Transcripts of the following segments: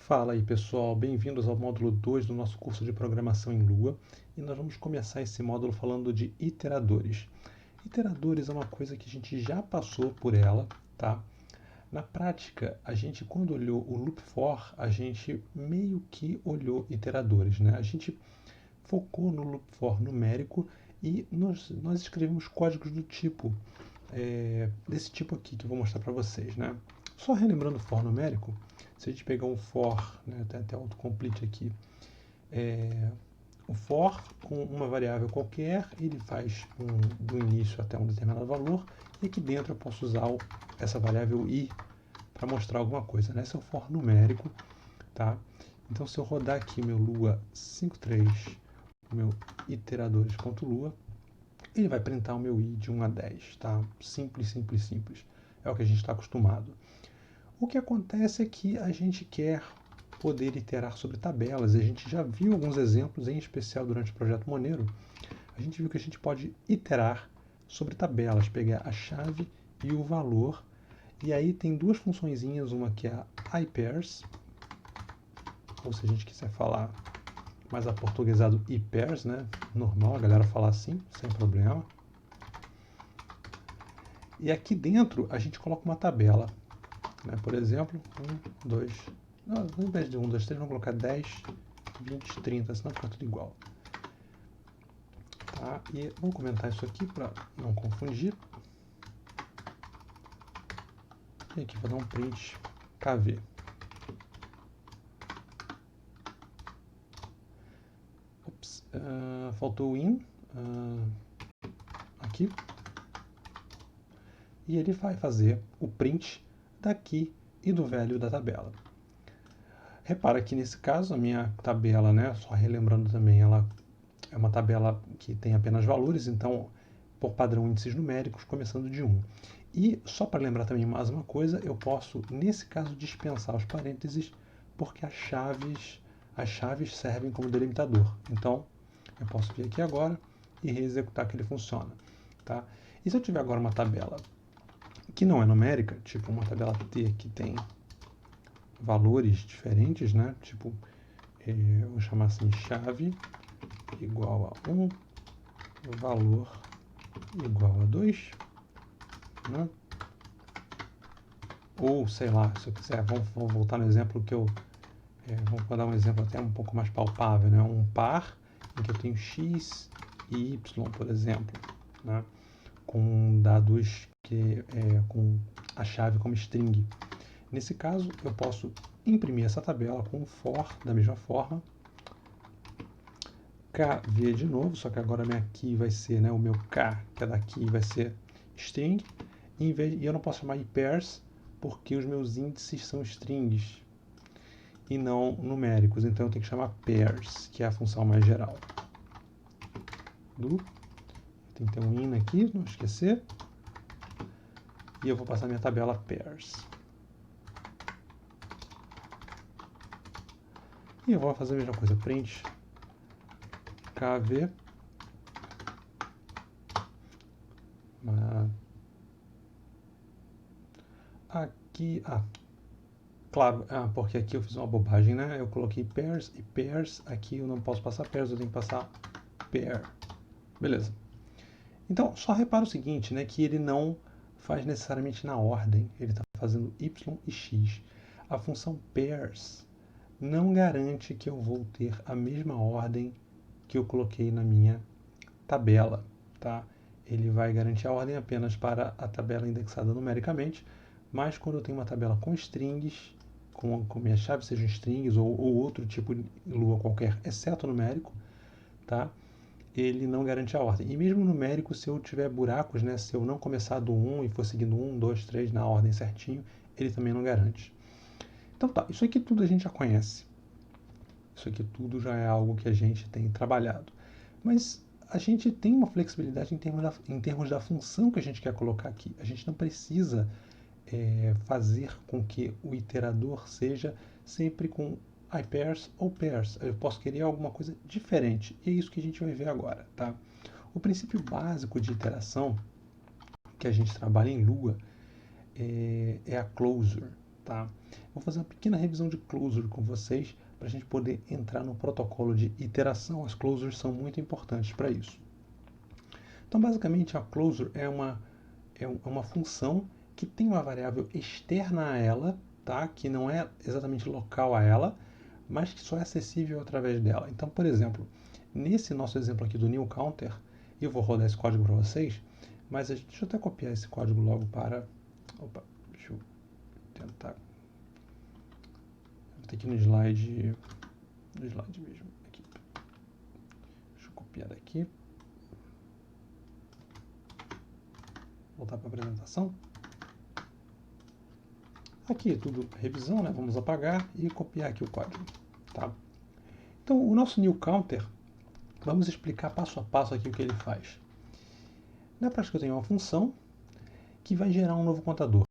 Fala aí pessoal, bem-vindos ao módulo 2 do nosso curso de programação em Lua e nós vamos começar esse módulo falando de iteradores. Iteradores é uma coisa que a gente já passou por ela, tá? Na prática, a gente quando olhou o loop for, a gente meio que olhou iteradores, né? A gente focou no loop for numérico e nós escrevemos códigos do tipo, desse tipo aqui que eu vou mostrar para vocês, né? Só relembrando o for numérico, se a gente pegar um for, né, tem até autocomplete aqui, o for com uma variável qualquer, ele faz do início até um determinado valor, e aqui dentro eu posso usar essa variável i para mostrar alguma coisa, né? Esse é o for numérico, tá? Então se eu rodar aqui meu lua 53, meu iteradores.lua, ele vai printar o meu i de 1 a 10, tá? Simples, simples, simples. É o que a gente está acostumado. O que acontece é que a gente quer poder iterar sobre tabelas, e a gente já viu alguns exemplos, em especial durante o projeto Monero, a gente viu que a gente pode iterar sobre tabelas, pegar a chave e o valor, e aí tem duas funçõezinhas, uma que é a iPairs, ou se a gente quiser falar mais aportuguesado iPairs, né? Normal a galera falar assim, sem problema. E aqui dentro a gente coloca uma tabela, né? Por exemplo, 1, 2, não, ao invés de 1, 2, 3, vamos colocar 10, 20, 30, senão fica tudo igual. Tá? E vamos comentar isso aqui para não confundir. E aqui vou dar um print KV. Ops, faltou o in aqui. E ele vai fazer o print daqui e do velho da tabela. Repara que nesse caso a minha tabela, né, só relembrando também, ela é uma tabela que tem apenas valores, então por padrão índices numéricos, começando de 1. E só para lembrar também mais uma coisa, eu posso, nesse caso, dispensar os parênteses, porque as chaves servem como delimitador. Então, eu posso vir aqui agora e reexecutar que ele funciona. Tá? E se eu tiver agora uma tabela que não é numérica, tipo uma tabela T que tem valores diferentes, né? Tipo, vou chamar assim, chave igual a 1, valor igual a 2, né? Ou, sei lá, se eu quiser, vamos voltar no exemplo que eu... vamos dar um exemplo até um pouco mais palpável, né? Um par em que eu tenho x e y, por exemplo, né? Com dados com a chave como string. Nesse caso, eu posso imprimir essa tabela com o for da mesma forma, kv de novo, só que agora a minha key vai ser, né, o meu k, que é daqui, vai ser string, e eu não posso chamar iPairs, porque os meus índices são strings e não numéricos, então eu tenho que chamar pairs, que é a função mais geral. Tem que ter um in aqui, não esquecer, e eu vou passar minha tabela pairs. E eu vou fazer a mesma coisa, print kv, aqui, claro, porque aqui eu fiz uma bobagem, né? Eu coloquei pairs e pairs, aqui eu não posso passar pairs, eu tenho que passar pair. Beleza. Então, só repara o seguinte, né? Que ele não faz necessariamente na ordem, ele está fazendo y e x. A função pairs não garante que eu vou ter a mesma ordem que eu coloquei na minha tabela, tá? Ele vai garantir a ordem apenas para a tabela indexada numericamente, mas quando eu tenho uma tabela com strings, com minhas chaves sejam strings ou outro tipo de lua qualquer, exceto numérico, tá? Ele não garante a ordem. E mesmo numérico, se eu tiver buracos, né, se eu não começar do 1 e for seguindo 1, 2, 3 na ordem certinho, ele também não garante. Então tá, isso aqui tudo a gente já conhece. Isso aqui tudo já é algo que a gente tem trabalhado. Mas a gente tem uma flexibilidade em termos da função que a gente quer colocar aqui. A gente não precisa fazer com que o iterador seja sempre com iPairs ou pairs. Eu posso querer alguma coisa diferente. E é isso que a gente vai ver agora. Tá? O princípio básico de iteração que a gente trabalha em Lua é a closure. tá? Vou fazer uma pequena revisão de closure com vocês para a gente poder entrar no protocolo de iteração. As closures são muito importantes para isso. Então, basicamente, a closure é uma função que tem uma variável externa a ela, tá? Que não é exatamente local a ela, mas que só é acessível através dela. Então, por exemplo, nesse nosso exemplo aqui do new counter, eu vou rodar esse código para vocês, mas deixa eu até copiar esse código logo para... Opa, deixa eu tentar... Vou ter que ir no slide mesmo. Aqui. Deixa eu copiar daqui. Voltar para a apresentação. Aqui tudo revisão, né? Vamos apagar e copiar aqui o código, tá? Então, o nosso new counter, vamos explicar passo a passo aqui o que ele faz. Na prática, eu tenho uma função que vai gerar um novo contador.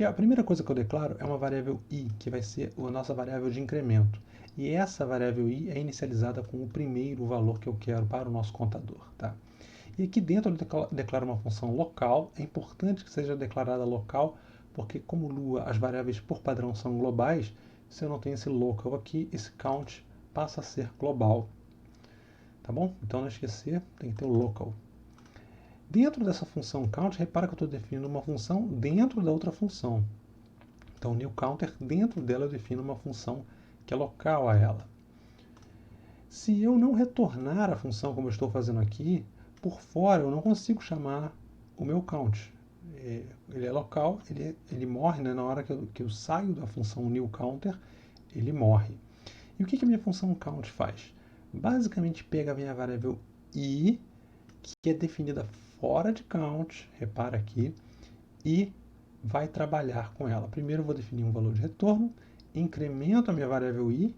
A primeira coisa que eu declaro é uma variável i, que vai ser a nossa variável de incremento. E essa variável i é inicializada com o primeiro valor que eu quero para o nosso contador, tá? E aqui dentro eu declaro uma função local. É importante que seja declarada local, porque como Lua, as variáveis por padrão são globais, se eu não tenho esse local aqui, esse count passa a ser global. Tá bom? Então não esquecer, tem que ter o local. Dentro dessa função count, repara que eu estou definindo uma função dentro da outra função. Então, new counter, dentro dela eu defino uma função que é local a ela. Se eu não retornar a função como eu estou fazendo aqui, por fora eu não consigo chamar o meu count. Ele é local, ele morre, né? Na hora que eu saio da função new counter, ele morre. E o que a minha função count faz? Basicamente pega a minha variável i, que é definida fora de count, repara aqui, e vai trabalhar com ela. Primeiro eu vou definir um valor de retorno, incremento a minha variável i,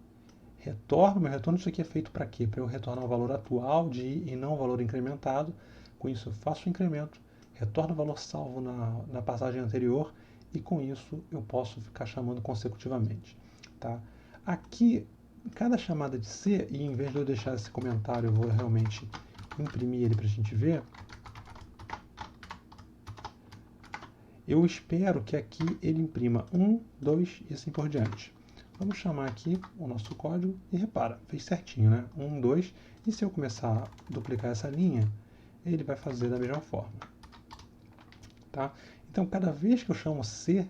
retorno. Meu retorno, isso aqui é feito para quê? Para eu retornar o valor atual de i e não o valor incrementado. Com isso eu faço o incremento, retorno o valor salvo na passagem anterior e com isso eu posso ficar chamando consecutivamente. Tá? Aqui, cada chamada de C, e em vez de eu deixar esse comentário, eu vou realmente imprimir ele para a gente ver. Eu espero que aqui ele imprima 1, 2 e assim por diante. Vamos chamar aqui o nosso código e repara, fez certinho, né? 1, 2, e se eu começar a duplicar essa linha, ele vai fazer da mesma forma. Tá? Então, cada vez que eu chamo C,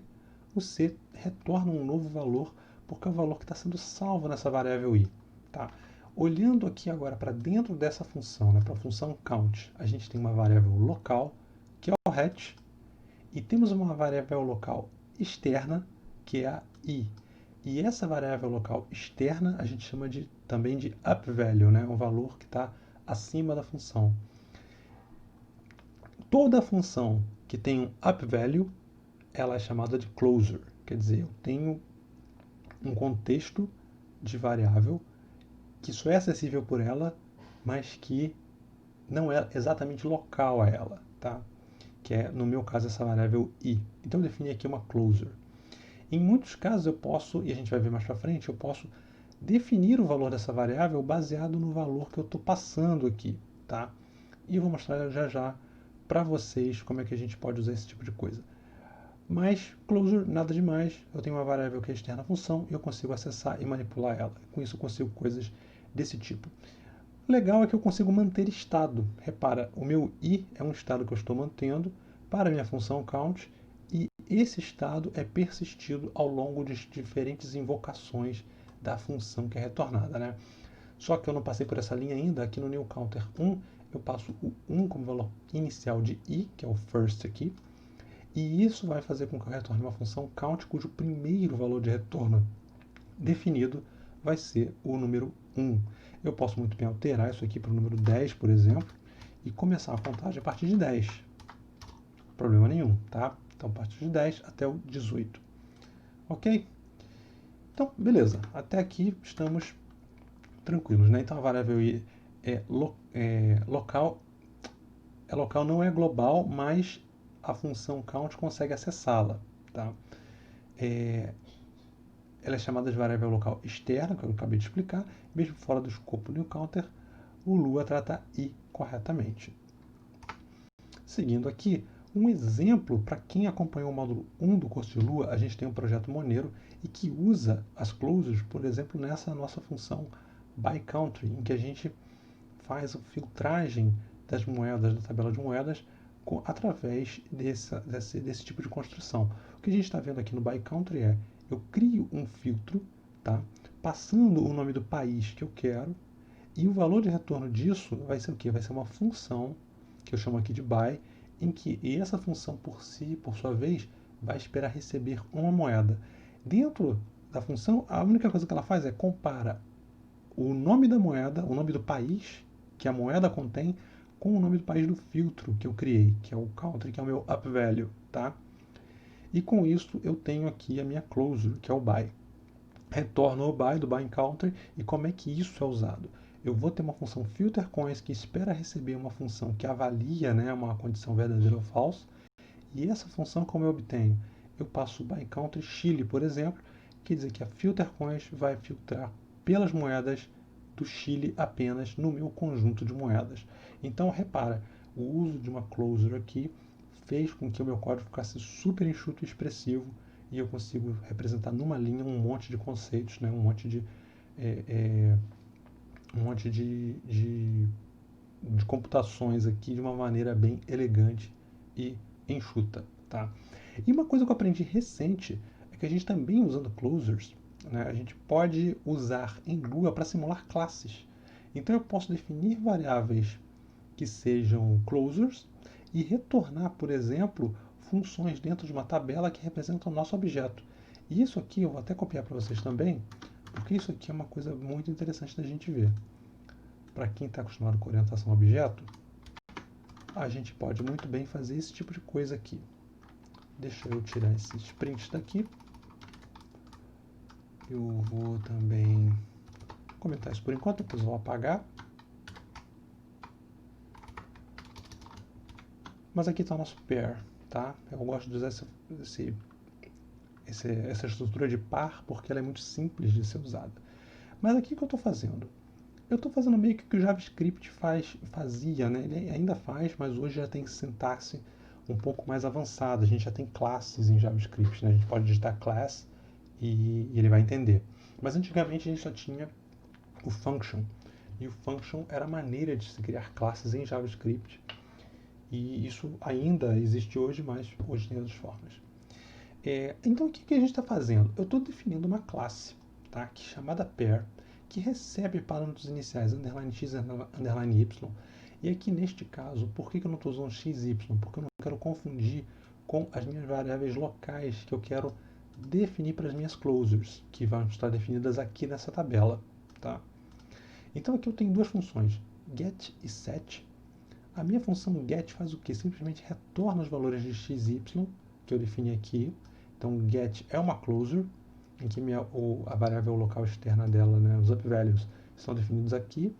o C retorna um novo valor, porque é o valor que está sendo salvo nessa variável i. Tá? Olhando aqui agora para dentro dessa função, né, para a função count, a gente tem uma variável local, que é o hat, e temos uma variável local externa, que é a i. E essa variável local externa a gente chama também de upValue, né, um valor que está acima da função. Toda função que tem um upValue, ela é chamada de closure. Quer dizer, eu tenho um contexto de variável que só é acessível por ela, mas que não é exatamente local a ela, tá? Que é, no meu caso, essa variável i. Então, eu defini aqui uma closure. Em muitos casos, eu posso, e a gente vai ver mais para frente, eu posso definir o valor dessa variável baseado no valor que eu estou passando aqui, tá? E eu vou mostrar já já para vocês como é que a gente pode usar esse tipo de coisa. Mas, closure, nada demais. Eu tenho uma variável que é externa à função e eu consigo acessar e manipular ela. Com isso, eu consigo coisas desse tipo. O legal é que eu consigo manter estado. Repara, o meu i é um estado que eu estou mantendo para a minha função count e esse estado é persistido ao longo de diferentes invocações da função que é retornada, né? Só que eu não passei por essa linha ainda. Aqui no new counter 1, eu passo o 1 como valor inicial de i, que é o first aqui, e isso vai fazer com que eu retorne uma função count cujo primeiro valor de retorno definido vai ser o número 1. Eu posso muito bem alterar isso aqui para o número 10, por exemplo, e começar a contagem a partir de 10. Problema nenhum, tá? Então, a partir de 10 até o 18. Ok? Então, beleza. Até aqui estamos tranquilos, né? Então, a variável i local, não é global, mas a função count consegue acessá-la, tá? Ela é chamada de variável local externa, que eu acabei de explicar. Mesmo fora do escopo do new counter, o Lua trata i corretamente. Seguindo aqui, Um exemplo, para quem acompanhou o módulo 1 do curso de Lua, a gente tem um projeto Monero e que usa as closures, por exemplo, nessa nossa função by country, em que a gente faz a filtragem das moedas, da tabela de moedas, através desse tipo de construção. O que a gente está vendo aqui no by country é, eu crio um filtro, tá? Passando o nome do país que eu quero, e o valor de retorno disso vai ser o quê? Vai ser uma função, que eu chamo aqui de by, em que essa função por sua vez, vai esperar receber uma moeda. Dentro da função, a única coisa que ela faz é compara o nome da moeda, o nome do país que a moeda contém, com o nome do país do filtro que eu criei, que é o country, que é o meu up value, tá? E com isso eu tenho aqui a minha closure, que é o by. Retorno o by do buying counter. E como é que isso é usado? Eu vou ter uma função filter coins que espera receber uma função que avalia, né, uma condição verdadeira ou falsa. E essa função, como eu obtenho? Eu passo o buy counter Chile, por exemplo, quer dizer que a filter coins vai filtrar pelas moedas do Chile apenas no meu conjunto de moedas. Então, repara, o uso de uma closure aqui fez com que o meu código ficasse super enxuto e expressivo e eu consigo representar numa linha um monte de conceitos, né? um monte de, um monte de computações aqui de uma maneira bem elegante e enxuta. Tá? E uma coisa que eu aprendi recente é que a gente também usando closures, né, a gente pode usar em Lua para simular classes. Então eu posso definir variáveis que sejam closures e retornar, por exemplo, funções dentro de uma tabela que representam o nosso objeto. E isso aqui eu vou até copiar para vocês também, porque isso aqui é uma coisa muito interessante da gente ver. Para quem está acostumado com orientação a objeto, a gente pode muito bem fazer esse tipo de coisa aqui. Deixa eu tirar esses prints daqui. Eu vou também comentar isso por enquanto, depois eu vou apagar. Mas aqui está o nosso pair, tá? Eu gosto de usar essa estrutura de par porque ela é muito simples de ser usada. Mas aqui o que eu estou fazendo? Eu estou fazendo meio que o que o JavaScript fazia, né? Ele ainda faz, mas hoje já tem sintaxe um pouco mais avançada. A gente já tem classes em JavaScript, né? A gente pode digitar class e ele vai entender. Mas antigamente a gente só tinha o function. E o function era a maneira de se criar classes em JavaScript. E isso ainda existe hoje, mas hoje tem outras formas. Então o que a gente está fazendo? Eu estou definindo uma classe, tá? Que é chamada pair, que recebe parâmetros iniciais underline x, underline y. E aqui neste caso, por que eu não estou usando x e y? Porque eu não quero confundir com as minhas variáveis locais que eu quero definir para as minhas closures, que vão estar definidas aqui nessa tabela. Tá? Então aqui eu tenho duas funções, get e set. A minha função get faz o que? Simplesmente retorna os valores de x e y, que eu defini aqui. Então get é uma closure, em que a variável local externa dela, né, os up values, são definidos aqui.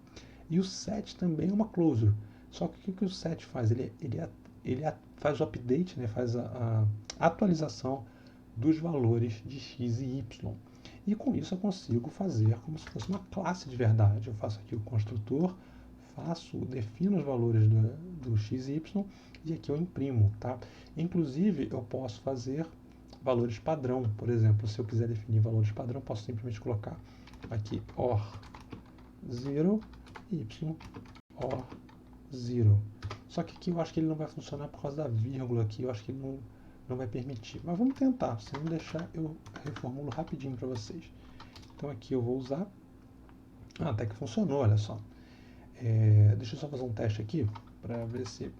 E o set também é uma closure. Só que o que o set faz? Ele faz o update, né, faz a atualização dos valores de x e y. E com isso eu consigo fazer como se fosse uma classe de verdade. Eu faço aqui o construtor, defino os valores do x e y e aqui eu imprimo. Tá? Inclusive eu posso fazer valores padrão, por exemplo, se eu quiser definir valores padrão, posso simplesmente colocar aqui OR 0, Y, OR 0. Só que aqui eu acho que ele não vai funcionar por causa da vírgula aqui, eu acho que ele não vai permitir. Mas vamos tentar, se não deixar eu reformulo rapidinho para vocês. Então aqui eu vou usar, até que funcionou, olha só. Deixa eu só fazer um teste aqui, para ver se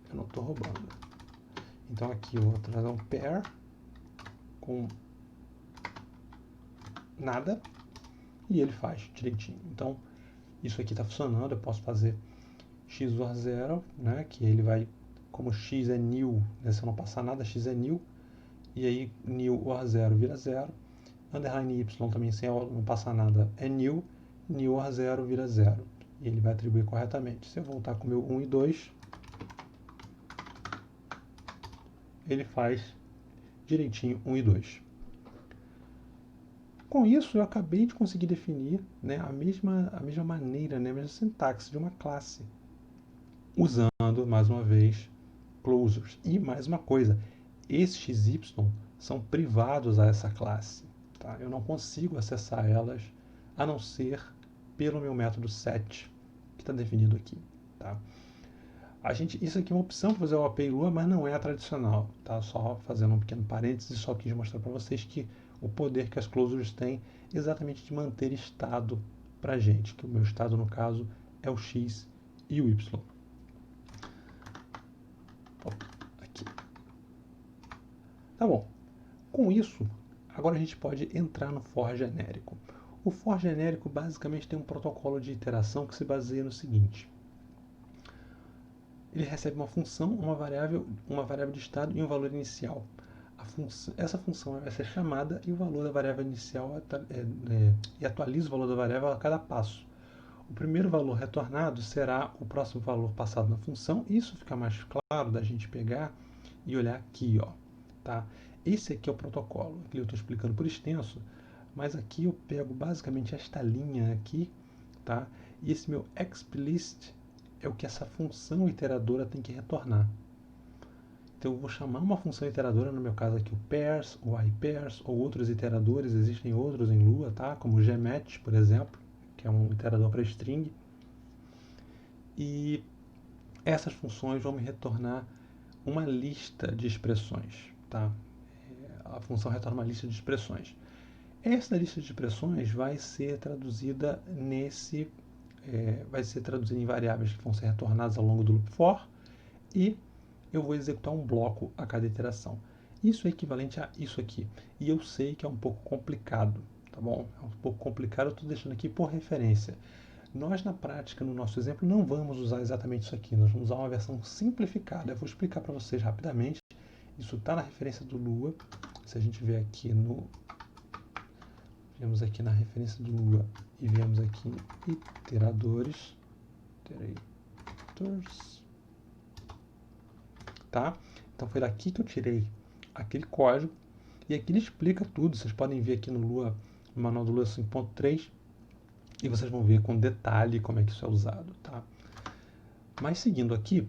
eu não estou roubando. Então aqui eu vou trazer um pair, com nada e ele faz direitinho. Então, isso aqui está funcionando. Eu posso fazer x or 0, né, que ele vai, como x é new, né, se eu não passar nada, x é new, e aí new or 0 vira 0. Underline y também, sem eu não passar nada, é new or 0 vira 0. E ele vai atribuir corretamente. Se eu voltar com o meu 1 e 2, ele faz direitinho 1 e 2. Com isso, eu acabei de conseguir definir, né, a mesma maneira, né, a mesma sintaxe de uma classe, usando, mais uma vez, closures. E mais uma coisa, esses XY são privados a essa classe. Tá? Eu não consigo acessar elas a não ser pelo meu método set, que está definido aqui. Tá? Isso aqui é uma opção para fazer o API Lua, mas não é a tradicional. Tá? Só fazendo um pequeno parênteses, só quis mostrar para vocês que o poder que as closures têm exatamente de manter estado para a gente, que o meu estado, no caso, é o X e o Y. Aqui. Tá bom. Com isso, agora a gente pode entrar no for genérico. O for genérico basicamente tem um protocolo de iteração que se baseia no seguinte. Ele recebe uma função, uma variável de estado e um valor inicial. Essa função vai ser chamada e o valor da variável inicial e atualiza o valor da variável a cada passo. O primeiro valor retornado será o próximo valor passado na função. Isso fica mais claro da gente pegar e olhar aqui, ó, tá? Esse aqui é o protocolo, que eu estou explicando por extenso, mas aqui eu pego basicamente esta linha aqui, tá? E esse meu explicit é o que essa função iteradora tem que retornar. Então eu vou chamar uma função iteradora, no meu caso aqui o pairs, o iPairs, ou outros iteradores, existem outros em Lua, tá? Como o gmatch, por exemplo, que é um iterador para string. E essas funções vão me retornar uma lista de expressões, tá? A função retorna uma lista de expressões. Essa lista de expressões vai ser traduzida vai ser traduzida em variáveis que vão ser retornadas ao longo do loop for, e eu vou executar um bloco a cada iteração. Isso é equivalente a isso aqui. E eu sei que é um pouco complicado, tá bom? É um pouco complicado, eu estou deixando aqui por referência. Nós, na prática, no nosso exemplo, não vamos usar exatamente isso aqui. Nós vamos usar uma versão simplificada. Eu vou explicar para vocês rapidamente. Isso está na referência do Lua. Se a gente vier aqui viemos aqui na referência do Lua e viemos aqui em iteradores. Tá? Então foi daqui que eu tirei aquele código. E aqui ele explica tudo. Vocês podem ver aqui no Lua, no manual do Lua 5.3. E vocês vão ver com detalhe como é que isso é usado, tá? Mas seguindo aqui,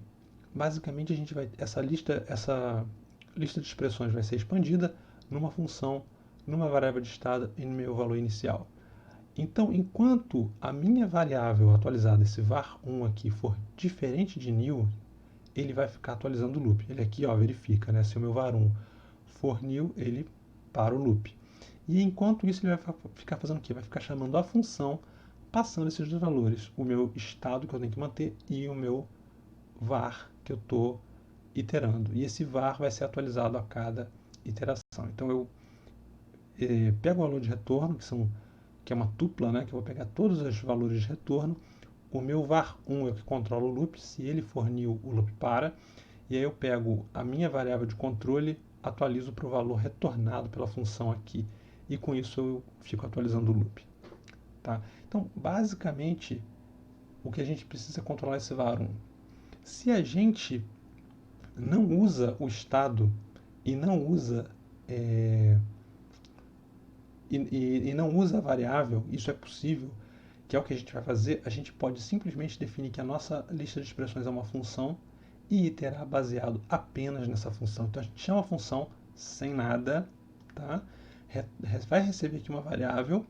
basicamente a gente vai essa lista de expressões vai ser expandida numa função, numa variável de estado e no meu valor inicial. Então, enquanto a minha variável atualizada, esse var1 aqui, for diferente de new, ele vai ficar atualizando o loop. Ele aqui, ó, verifica, né? Se o meu var1 for new, ele para o loop. E enquanto isso, ele vai ficar fazendo o quê? Vai ficar chamando a função, passando esses dois valores, o meu estado que eu tenho que manter e o meu var que eu estou iterando. E esse var vai ser atualizado a cada iteração. Então eu pego o valor de retorno, que é uma tupla, né, que eu vou pegar todos os valores de retorno. O meu var1 é o que controla o loop. Se ele for new, o loop para. E aí eu pego a minha variável de controle, atualizo para o valor retornado pela função aqui. E com isso eu fico atualizando o loop. Tá? Então, basicamente, o que a gente precisa é controlar esse var1. Se a gente não usa o estado e não usa e não usa a variável, isso é possível, que é o que a gente vai fazer, a gente pode simplesmente definir que a nossa lista de expressões é uma função e iterar baseado apenas nessa função. Então a gente chama a função sem nada, tá? Vai receber aqui uma variável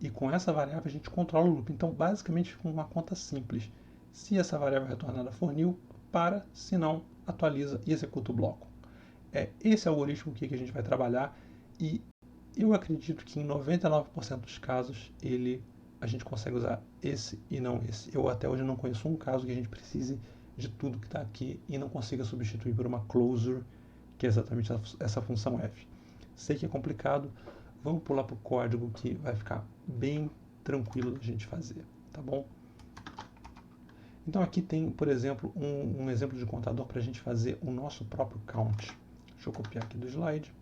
e com essa variável a gente controla o loop. Então basicamente fica uma conta simples. Se essa variável retornada for new, para, se não, atualiza e executa o bloco. Esse algoritmo que a gente vai trabalhar e eu acredito que em 99% dos casos a gente consegue usar esse e não esse. Eu até hoje não conheço um caso que a gente precise de tudo que está aqui e não consiga substituir por uma closure, que é exatamente essa função f. Sei que é complicado, vamos pular para o código que vai ficar bem tranquilo da gente fazer, tá bom? Então aqui tem, por exemplo, um exemplo de contador para a gente fazer o nosso próprio count. Deixa eu copiar aqui do slide.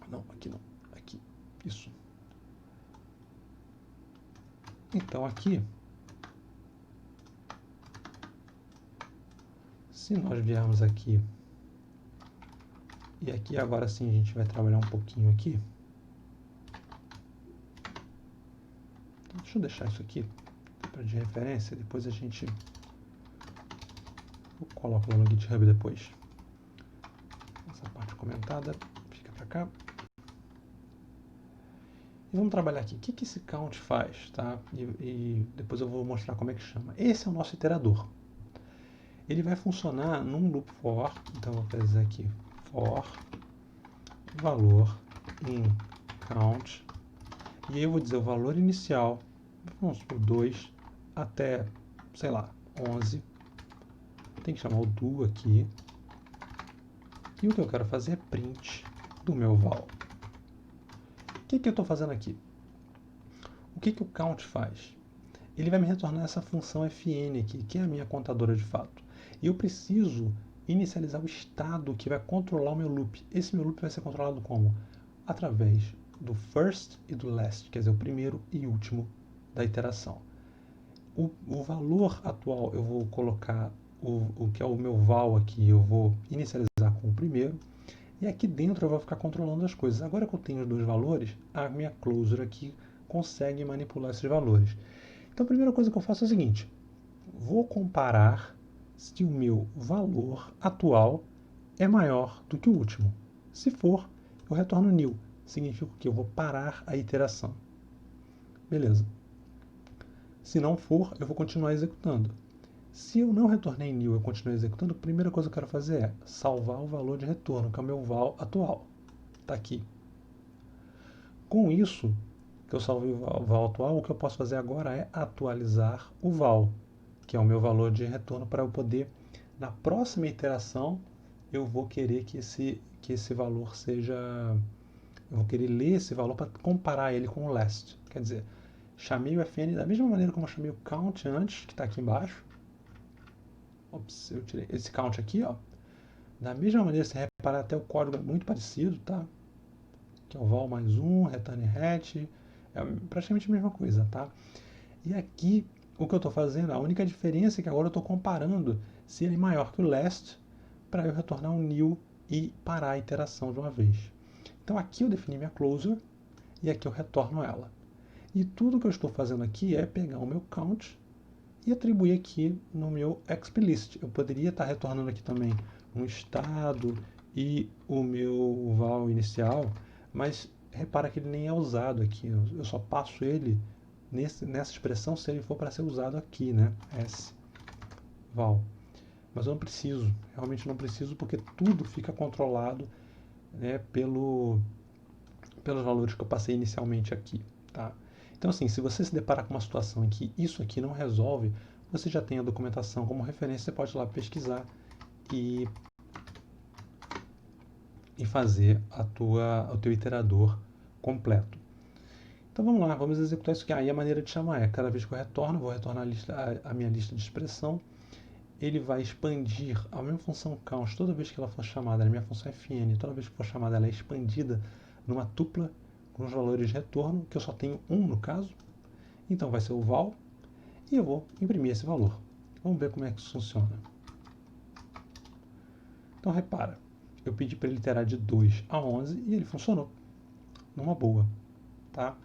Não, aqui não. Aqui. Isso. Então aqui, se nós viermos aqui, e aqui agora sim a gente vai trabalhar um pouquinho aqui. Então, deixa eu deixar isso aqui de referência, depois a gente Eu coloco lá no GitHub depois. Essa parte comentada fica para cá. E vamos trabalhar aqui. O que esse count faz? Tá? E depois eu vou mostrar como é que chama. Esse é o nosso iterador. Ele vai funcionar num loop for. Então eu vou fazer aqui for valor in count. E aí eu vou dizer o valor inicial, vamos por 2 até, sei lá, 11. Tem que chamar o do aqui. E o que eu quero fazer é print do meu val. O que eu estou fazendo aqui? O que o count faz? Ele vai me retornar essa função fn aqui, que é a minha contadora de fato. E eu preciso inicializar o estado que vai controlar o meu loop. Esse meu loop vai ser controlado como? Através do first e do last, quer dizer, o primeiro e último da iteração. O valor atual eu vou colocar o que é o meu val aqui, eu vou inicializar com o primeiro. E aqui dentro eu vou ficar controlando as coisas. Agora que eu tenho os dois valores, a minha closure aqui consegue manipular esses valores. Então a primeira coisa que eu faço é o seguinte: vou comparar se o meu valor atual é maior do que o último. Se for, eu retorno nil. Significa que eu vou parar a iteração. Beleza. Se não for, eu vou continuar executando. Se eu não retornei nil e eu continuo executando, a primeira coisa que eu quero fazer é salvar o valor de retorno, que é o meu val atual. Está aqui. Com isso, que eu salvei o val atual, o que eu posso fazer agora é atualizar o val, que é o meu valor de retorno, para eu poder, na próxima iteração, eu vou querer que esse valor seja... Eu vou querer ler esse valor para comparar ele com o last. Quer dizer, chamei o fn da mesma maneira como eu chamei o count antes, que está aqui embaixo. Ops, eu tirei esse count aqui, ó. Da mesma maneira, se reparar, até o código é muito parecido, tá? Que é o val mais 1, return hat, é praticamente a mesma coisa, tá? E aqui, o que eu estou fazendo, a única diferença é que agora eu estou comparando se ele é maior que o last, para eu retornar um new e parar a iteração de uma vez. Então aqui eu defini minha closure e aqui eu retorno ela. E tudo que eu estou fazendo aqui é pegar o meu count e atribuir aqui no meu explicit. Eu poderia estar retornando aqui também um estado e o meu val inicial, mas repara que ele nem é usado aqui. Eu só passo ele nessa expressão se ele for para ser usado aqui, né? S val. Mas eu não preciso, realmente não preciso, porque tudo fica controlado, né, pelos valores que eu passei inicialmente aqui, tá? Então, assim, se você se deparar com uma situação em que isso aqui não resolve, você já tem a documentação como referência, você pode ir lá pesquisar e fazer o teu iterador completo. Então vamos lá, vamos executar isso aqui. Aí a maneira de chamar é, cada vez que eu retorno, vou retornar a minha lista de expressão, ele vai expandir a minha função count toda vez que ela for chamada, a minha função fn, toda vez que for chamada, ela é expandida numa tupla com os valores de retorno, que eu só tenho um no caso. Então vai ser o val, e eu vou imprimir esse valor. Vamos ver como é que isso funciona. Então repara, eu pedi para ele iterar de 2 a 11 e ele funcionou, numa boa. Tá?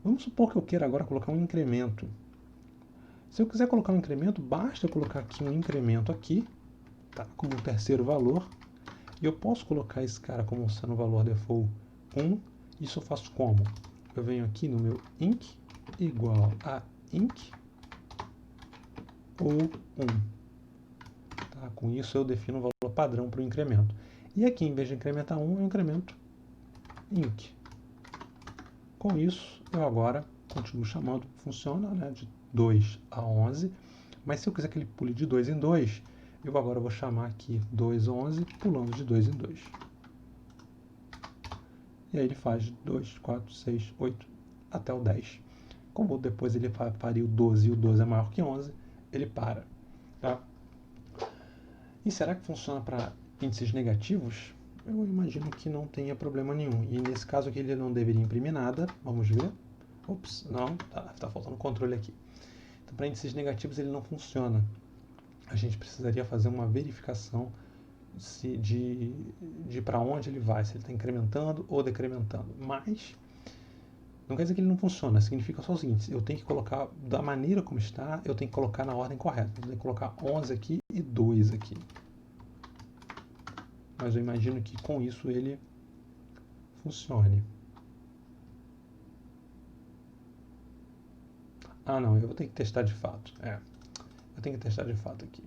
Vamos supor que eu queira agora colocar um incremento. Se eu quiser colocar um incremento, basta eu colocar aqui um incremento aqui, tá? Como um terceiro valor. E eu posso colocar esse cara como sendo o valor default 1. Isso eu faço como? Eu venho aqui no meu inc igual a inc ou 1. Tá? Com isso eu defino o valor padrão para o incremento. E aqui, em vez de incrementar 1, eu incremento inc. Com isso, eu agora continuo chamando, funciona, né, de 2 a 11. Mas se eu quiser que ele pule de 2 em 2, eu agora vou chamar aqui 2, 11, pulando de 2 em 2. E aí ele faz 2, 4, 6, 8, até o 10. Como depois ele faria o 12 e o 12 é maior que 11, ele para. Tá? E será que funciona para índices negativos? Eu imagino que não tenha problema nenhum. E nesse caso aqui ele não deveria imprimir nada. Vamos ver. Ops, não, tá faltando controle aqui. Então, para índices negativos ele não funciona. A gente precisaria fazer uma verificação de, para onde ele vai, se ele está incrementando ou decrementando. Mas Não quer dizer que ele não funciona, significa só o seguinte, eu tenho que colocar da maneira como está, eu tenho que colocar na ordem correta. Eu tenho que colocar 11 aqui e 2 aqui. Mas eu imagino que com isso ele funcione. Ah, não, eu vou ter que testar de fato. Eu tenho que testar de fato aqui.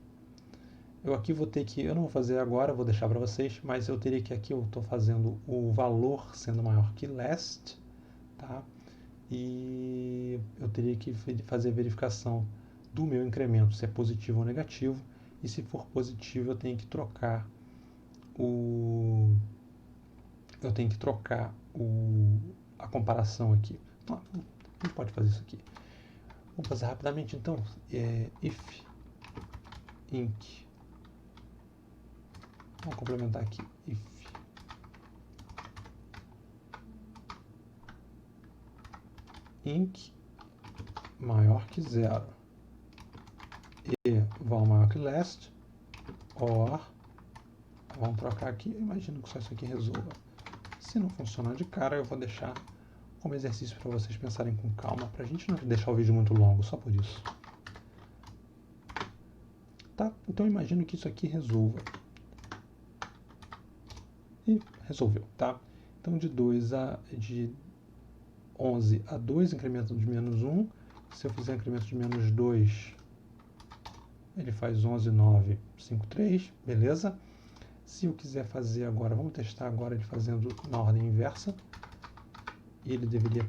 Eu aqui vou ter que, eu não vou fazer agora, vou deixar para vocês, mas eu teria que aqui eu estou fazendo o valor sendo maior que last, tá? E eu teria que fazer a verificação do meu incremento, se é positivo ou negativo, e se for positivo eu tenho que trocar a comparação aqui. Então, a gente pode fazer isso aqui. Vamos fazer rapidamente então. If inc. Vamos complementar aqui. If inc maior que 0 e val maior que last, or vamos trocar aqui. Eu imagino que só isso aqui resolva. Se não funcionar de cara, eu vou deixar como exercício para vocês pensarem com calma, para a gente não deixar o vídeo muito longo, só por isso. Tá? Então eu imagino que isso aqui resolva. E resolveu, tá? Então de 11 a 2, incremento de menos 1. Se eu fizer incremento de menos 2, ele faz 11, 9, 5, 3, beleza? Se eu quiser fazer agora, vamos testar agora ele fazendo na ordem inversa. E ele deveria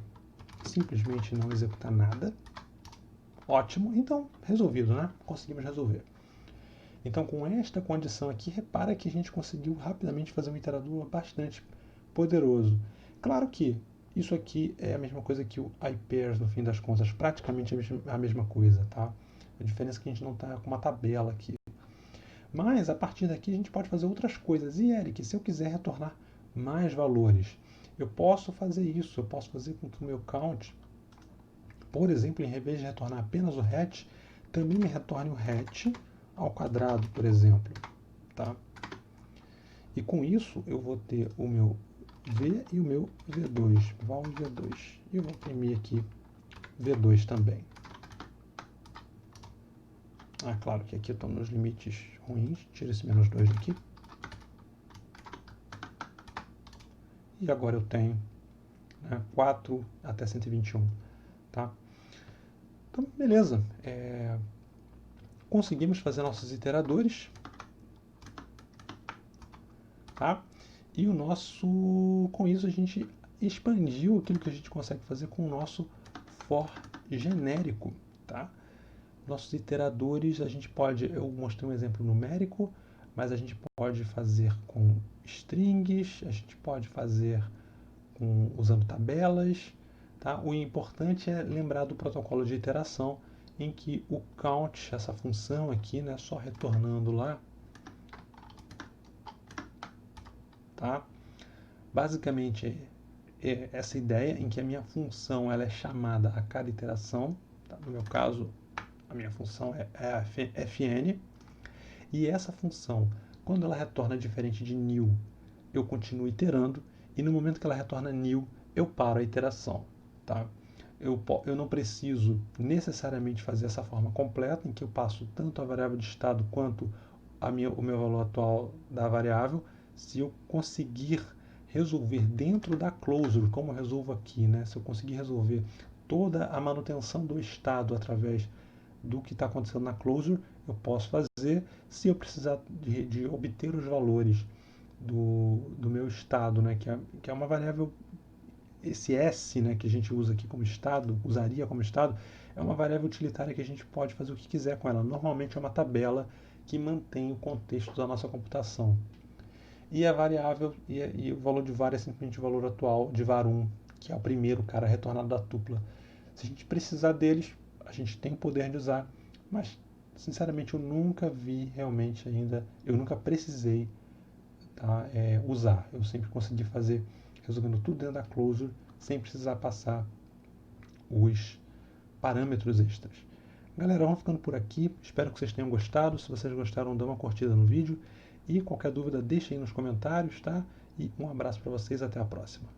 simplesmente não executar nada. Ótimo, então resolvido, né? Conseguimos resolver. Então com esta condição aqui, repara que a gente conseguiu rapidamente fazer um iterador bastante poderoso. Claro que isso aqui é a mesma coisa que o iPairs no fim das contas, praticamente a mesma coisa, tá? A diferença é que a gente não está com uma tabela aqui. Mas a partir daqui a gente pode fazer outras coisas. E Eric, se eu quiser retornar mais valores, eu posso fazer isso, eu posso fazer com que o meu count, por exemplo, em vez de retornar apenas o hatch, também me retorne o hatch ao quadrado, por exemplo. Tá? E com isso eu vou ter o meu V e o meu V2, val e V2. E eu vou imprimir aqui V2 também. Ah, claro que aqui estão nos limites ruins, tira esse menos 2 daqui. E agora eu tenho 4 até 121. Tá? Então, beleza. Conseguimos fazer nossos iteradores. Tá? E com isso a gente expandiu aquilo que a gente consegue fazer com o nosso for genérico. Tá? Nossos iteradores, eu mostrei um exemplo numérico, mas a gente pode fazer com strings, a gente pode fazer usando tabelas. Tá? O importante é lembrar do protocolo de iteração, em que o count, essa função aqui, né, só retornando lá, tá? Basicamente é essa ideia em que a minha função ela é chamada a cada iteração. Tá? No meu caso, a minha função é a fn, e essa função, quando ela retorna diferente de new, eu continuo iterando, e no momento que ela retorna new, eu paro a iteração. Tá? Eu não preciso necessariamente fazer essa forma completa, em que eu passo tanto a variável de estado quanto o meu valor atual da variável, se eu conseguir resolver dentro da closure, como eu resolvo aqui, né? Se eu conseguir resolver toda a manutenção do estado através do que está acontecendo na closure, eu posso fazer. Se eu precisar de obter os valores do meu estado, né, que é uma variável, esse S, né, que a gente usa aqui como estado, usaria como estado, é uma variável utilitária que a gente pode fazer o que quiser com ela. Normalmente é uma tabela que mantém o contexto da nossa computação. E a variável, e o valor de var é simplesmente o valor atual de var1, que é o primeiro cara retornado da tupla. Se a gente precisar deles, a gente tem o poder de usar, mas sinceramente eu nunca vi realmente ainda, eu nunca precisei, tá, usar. Eu sempre consegui fazer resolvendo tudo dentro da closure, sem precisar passar os parâmetros extras. Galera, vamos ficando por aqui. Espero que vocês tenham gostado. Se vocês gostaram, dê uma curtida no vídeo. E qualquer dúvida, deixa aí nos comentários, tá? E um abraço para vocês. Até a próxima.